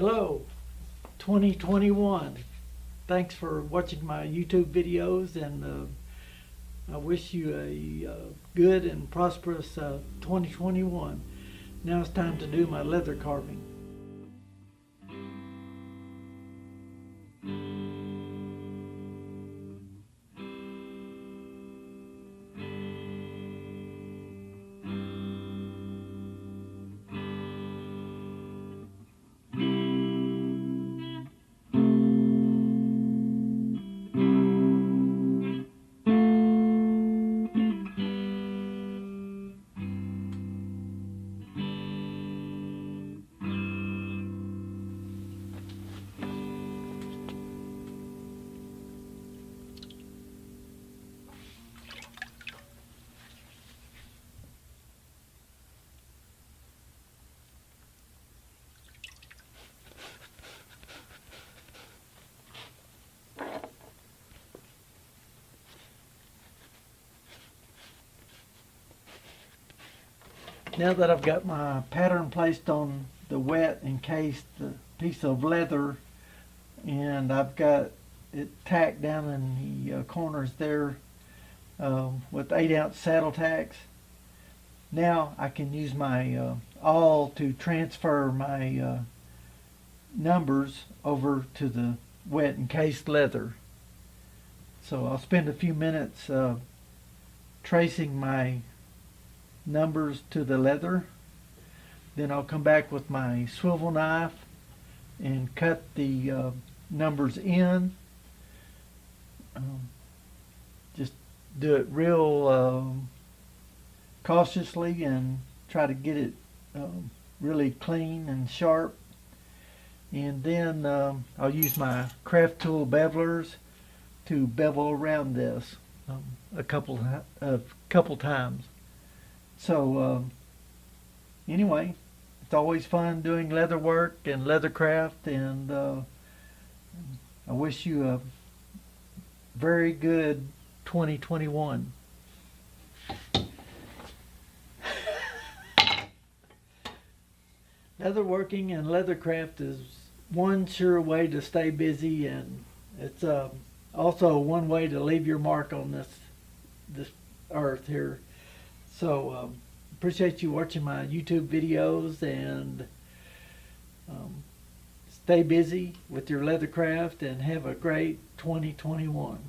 Hello, 2021. Thanks for watching my YouTube videos, and I wish you a good and prosperous 2021. Now it's time to do my leather carving. Now that I've got my pattern placed on the wet encased piece of leather, and I've got it tacked down in the corners there with 8-ounce saddle tacks, now I can use my awl to transfer my numbers over to the wet encased leather. So I'll spend a few minutes tracing my numbers to the leather. Then I'll come back with my swivel knife and cut the numbers in. Just do it real cautiously and try to get it really clean and sharp. And then I'll use my craft tool bevelers to bevel around this a couple times. So anyway, it's always fun doing leather work and leathercraft, and I wish you a very good 2021. Leatherworking and leathercraft is one sure way to stay busy, and it's also one way to leave your mark on this earth here. So appreciate you watching my YouTube videos, and stay busy with your leathercraft and have a great 2021.